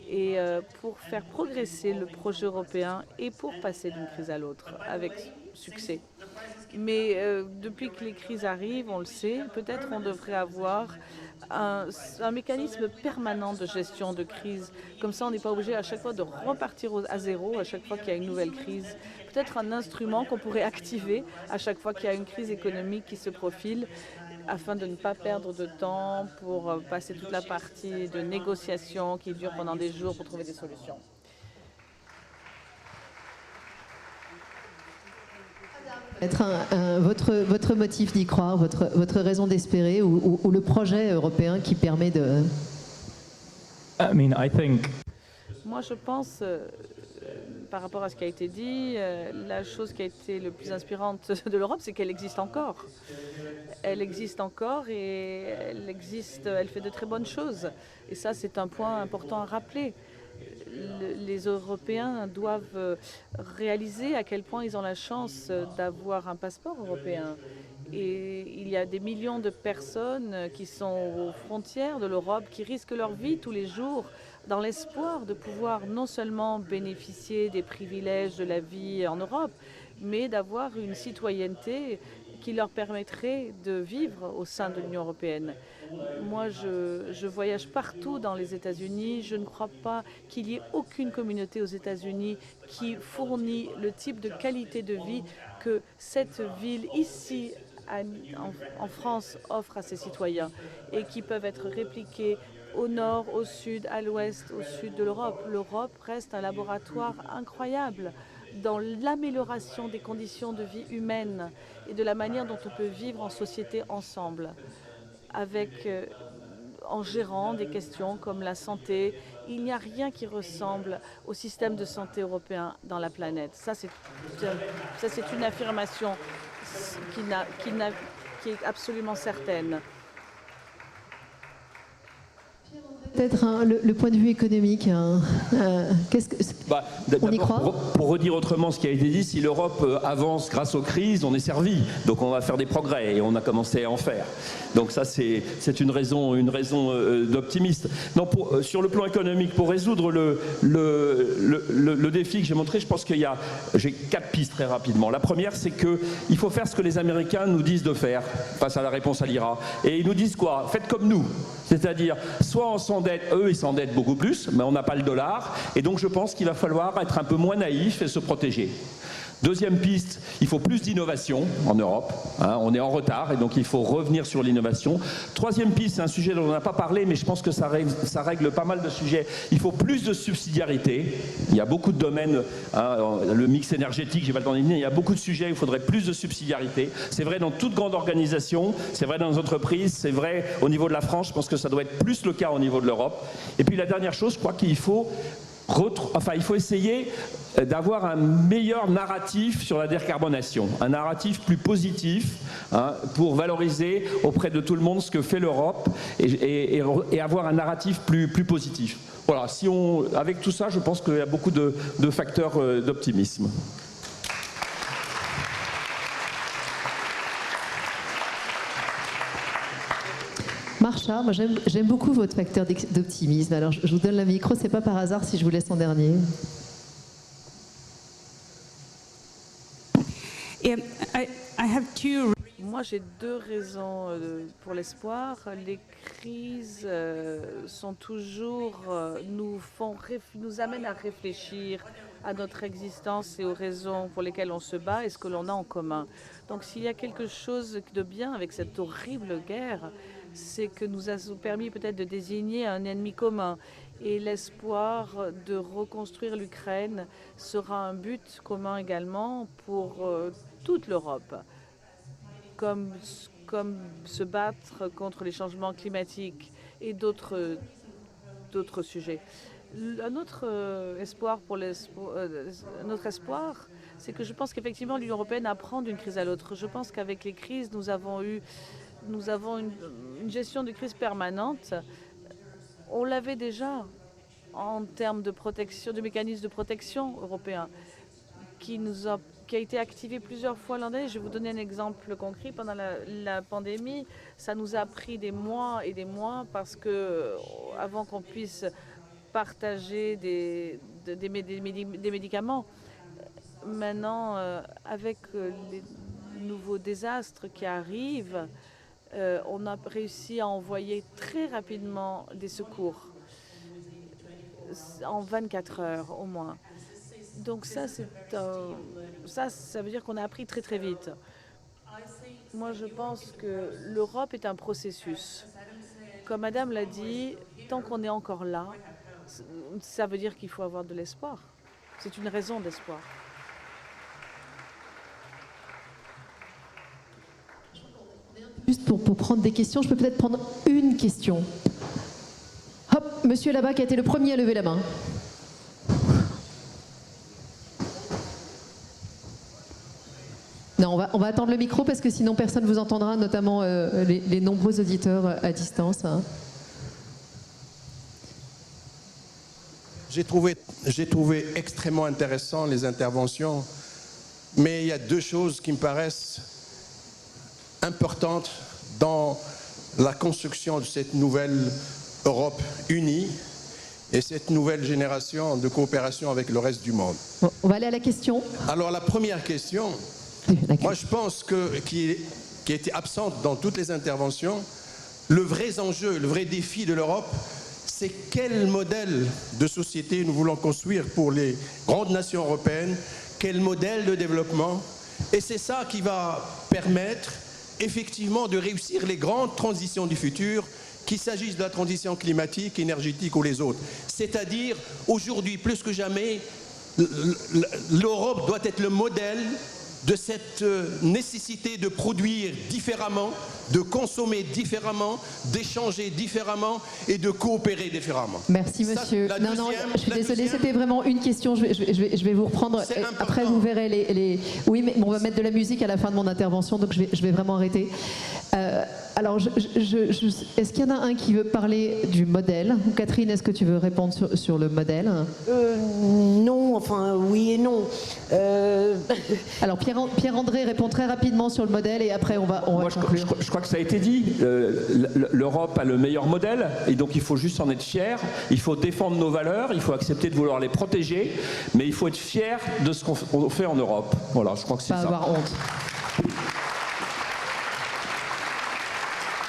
et pour faire progresser le projet européen et pour passer d'une crise à l'autre avec succès. Mais depuis que les crises arrivent, on le sait, peut-être on devrait avoir un mécanisme permanent de gestion de crise. Comme ça, on n'est pas obligé à chaque fois de repartir à zéro à chaque fois qu'il y a une nouvelle crise. Peut-être un instrument qu'on pourrait activer à chaque fois qu'il y a une crise économique qui se profile, afin de ne pas perdre de temps pour passer toute la partie de négociation qui dure pendant des jours pour trouver des solutions. Être votre motif d'y croire, votre raison d'espérer ou le projet européen qui permet de... Moi, je pense, par rapport à ce qui a été dit, la chose qui a été le plus inspirante de l'Europe, c'est qu'elle existe encore. Elle existe encore et elle fait de très bonnes choses. Et ça, c'est un point important à rappeler. les Européens doivent réaliser à quel point ils ont la chance d'avoir un passeport européen. Et il y a des millions de personnes qui sont aux frontières de l'Europe, qui risquent leur vie tous les jours dans l'espoir de pouvoir non seulement bénéficier des privilèges de la vie en Europe, mais d'avoir une citoyenneté qui leur permettrait de vivre au sein de l'Union européenne. Moi, je voyage partout dans les États-Unis. Je ne crois pas qu'il y ait aucune communauté aux États-Unis qui fournit le type de qualité de vie que cette ville ici en France offre à ses citoyens et qui peuvent être répliqués au nord, au sud, à l'ouest, au sud de l'Europe. L'Europe reste un laboratoire incroyable dans l'amélioration des conditions de vie humaines et de la manière dont on peut vivre en société ensemble, en gérant des questions comme la santé. Il n'y a rien qui ressemble au système de santé européen dans la planète. Ça, c'est une affirmation qui est absolument certaine. Peut-être le point de vue économique. On y croit ? Pour redire autrement ce qui a été dit, si l'Europe avance grâce aux crises, on est servi. Donc on va faire des progrès et on a commencé à en faire. Donc ça, c'est une raison d'optimiste. Non, sur le plan économique, pour résoudre le défi que j'ai montré, je pense j'ai 4 pistes très rapidement. La première, c'est qu'il faut faire ce que les Américains nous disent de faire face à la réponse à l'IRA. Et ils nous disent quoi ? Faites comme nous. C'est-à-dire, soit on s'endette, eux ils s'endettent beaucoup plus, mais on n'a pas le dollar, et donc je pense qu'il va falloir être un peu moins naïf et se protéger. Deuxième piste, il faut plus d'innovation en Europe. On est en retard et donc il faut revenir sur l'innovation. Troisième piste, c'est un sujet dont on n'a pas parlé, mais je pense que ça règle pas mal de sujets. Il faut plus de subsidiarité. Il y a beaucoup de domaines, le mix énergétique, j'ai pas le temps d'y venir, il y a beaucoup de sujets où il faudrait plus de subsidiarité. C'est vrai dans toute grande organisation, c'est vrai dans les entreprises, c'est vrai au niveau de la France, je pense que ça doit être plus le cas au niveau de l'Europe. Et puis la dernière chose, je crois qu'il faut essayer d'avoir un meilleur narratif sur la décarbonation, un narratif plus positif pour valoriser auprès de tout le monde ce que fait l'Europe et avoir un narratif plus positif. Voilà, avec tout ça, je pense qu'il y a beaucoup de facteurs d'optimisme. Marsha, moi j'aime beaucoup votre facteur d'optimisme. Alors je vous donne le micro, c'est pas par hasard si je vous laisse en dernier. Moi, j'ai 2 raisons pour l'espoir. Les crises sont toujours nous amènent à réfléchir à notre existence et aux raisons pour lesquelles on se bat et ce que l'on a en commun. Donc, s'il y a quelque chose de bien avec cette horrible guerre, c'est que nous a permis peut-être de désigner un ennemi commun. Et l'espoir de reconstruire l'Ukraine sera un but commun également pour toute l'Europe, comme se battre contre les changements climatiques et d'autres sujets. Un autre espoir, notre espoir, c'est que je pense qu'effectivement l'Union européenne apprend d'une crise à l'autre. Je pense qu'avec les crises, nous avons une gestion de crise permanente. On l'avait déjà en termes de protection, de mécanismes de protection européens qui a été activé plusieurs fois l'an dernier. Je vais vous donner un exemple concret. Pendant la pandémie, ça nous a pris des mois et des mois parce que avant qu'on puisse partager des médicaments. Maintenant, avec les nouveaux désastres qui arrivent, on a réussi à envoyer très rapidement des secours, en 24 heures au moins. Donc ça veut dire qu'on a appris très très vite. Moi, je pense que l'Europe est un processus. Comme Madame l'a dit, tant qu'on est encore là, ça veut dire qu'il faut avoir de l'espoir. C'est une raison d'espoir. Juste pour prendre des questions, je peux peut-être prendre une question. Hop, monsieur là-bas qui a été le premier à lever la main. Non, on va attendre le micro parce que sinon personne ne vous entendra, notamment les nombreux auditeurs à distance. j'ai trouvé extrêmement intéressant les interventions, mais il y a deux choses qui me paraissent importantes dans la construction de cette nouvelle Europe unie et cette nouvelle génération de coopération avec le reste du monde. Bon, on va aller à la question. Alors la première question, moi je pense qui a été absente dans toutes les interventions, le vrai enjeu, le vrai défi de l'Europe, c'est quel modèle de société nous voulons construire pour les grandes nations européennes, quel modèle de développement, et c'est ça qui va permettre effectivement de réussir les grandes transitions du futur, qu'il s'agisse de la transition climatique, énergétique ou les autres. C'est-à-dire, aujourd'hui, plus que jamais, l'Europe doit être le modèle de cette nécessité de produire différemment, de consommer différemment, d'échanger différemment et de coopérer différemment. Merci monsieur. Non, je suis désolée, c'était vraiment une question, je vais vous reprendre. Après vous verrez les... Oui, mais on va mettre de la musique à la fin de mon intervention, donc je vais vraiment arrêter. Alors, est-ce qu'il y en a un qui veut parler du modèle? Catherine, est-ce que tu veux répondre sur le modèle? Non, enfin oui et non. Alors Pierre-André répond très rapidement sur le modèle et après on va conclure. Je crois que ça a été dit. L'Europe a le meilleur modèle et donc il faut juste en être fier. Il faut défendre nos valeurs, il faut accepter de vouloir les protéger, mais il faut être fier de ce qu'on fait en Europe. Voilà, je crois que c'est ça. Pas avoir honte.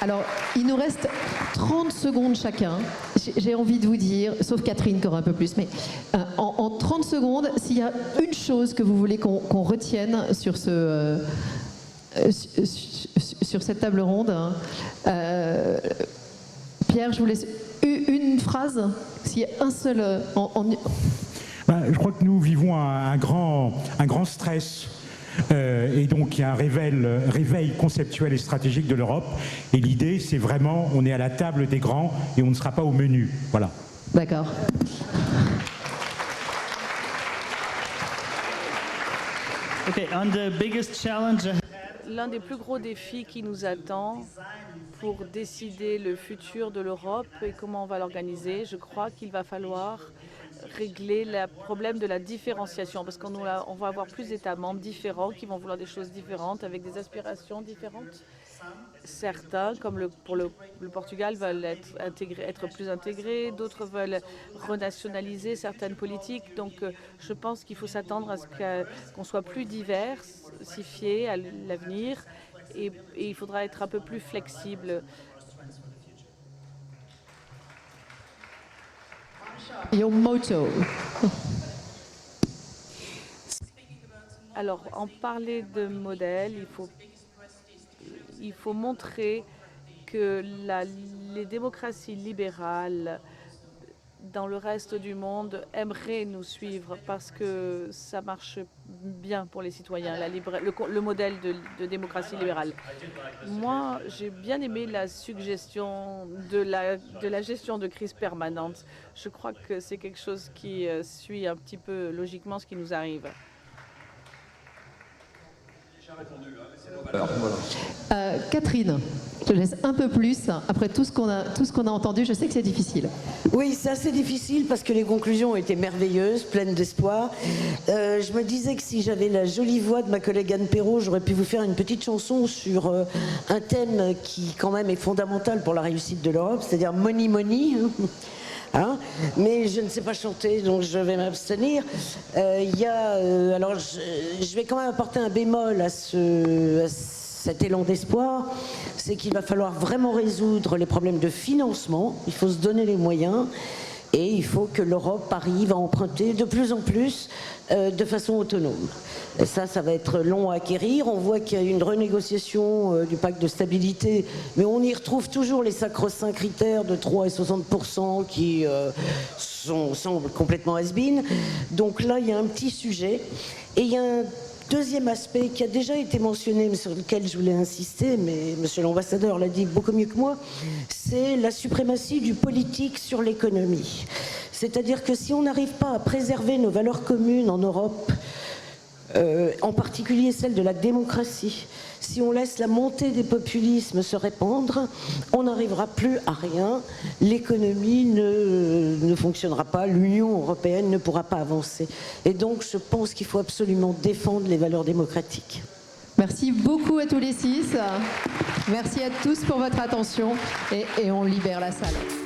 Alors, il nous reste 30 secondes chacun. J'ai envie de vous dire, sauf Catherine qui aura un peu plus, mais en 30 secondes, s'il y a une chose que vous voulez qu'on retienne sur sur cette table ronde, Pierre, je vous laisse une phrase, s'il y a un seul... Je crois que nous vivons un grand stress. Et donc il y a un réveil conceptuel et stratégique de l'Europe. Et l'idée, c'est vraiment, on est à la table des grands et on ne sera pas au menu. Voilà. D'accord. Okay, on the biggest challenge. L'un des plus gros défis qui nous attend pour décider le futur de l'Europe et comment on va l'organiser, je crois qu'il va falloir régler le problème de la différenciation, parce qu'on va avoir plus d'États membres différents qui vont vouloir des choses différentes, avec des aspirations différentes. Certains, comme pour le Portugal, veulent être plus intégrés, d'autres veulent renationaliser certaines politiques. Donc je pense qu'il faut s'attendre à ce qu'on soit plus diversifié à l'avenir et il faudra être un peu plus flexible. Your motto. Alors, en parler de modèle, il faut montrer que les démocraties libérales dans le reste du monde aimeraient nous suivre parce que ça marche bien pour les citoyens, le modèle de démocratie libérale. Moi, j'ai bien aimé la suggestion de la gestion de crise permanente. Je crois que c'est quelque chose qui suit un petit peu logiquement ce qui nous arrive. Catherine, je te laisse un peu plus. Après tout ce qu'on a entendu, je sais que c'est difficile. Oui, c'est assez difficile parce que les conclusions ont été merveilleuses, pleines d'espoir. Je me disais que si j'avais la jolie voix de ma collègue Anne Perrault, j'aurais pu vous faire une petite chanson sur un thème qui quand même est fondamental pour la réussite de l'Europe, c'est-à-dire money money. Hein, mais je ne sais pas chanter, donc je vais m'abstenir. Alors, je vais quand même apporter un bémol à cet élan d'espoir, c'est qu'il va falloir vraiment résoudre les problèmes de financement. Il faut se donner les moyens et il faut que l'Europe arrive à emprunter de plus en plus de façon autonome. Et ça va être long à acquérir. On voit qu'il y a une renégociation du pacte de stabilité, mais on y retrouve toujours les sacro-saints critères de 3 et 60% qui semblent complètement has-been. Donc là, il y a un petit sujet. Et il y a un deuxième aspect qui a déjà été mentionné, mais sur lequel je voulais insister, mais monsieur l'ambassadeur l'a dit beaucoup mieux que moi, c'est la suprématie du politique sur l'économie. C'est-à-dire que si on n'arrive pas à préserver nos valeurs communes en Europe, en particulier celle de la démocratie. Si on laisse la montée des populismes se répandre, on n'arrivera plus à rien, l'économie ne fonctionnera pas, l'Union européenne ne pourra pas avancer. Et donc je pense qu'il faut absolument défendre les valeurs démocratiques. Merci beaucoup à tous les 6. Merci à tous pour votre attention et on libère la salle.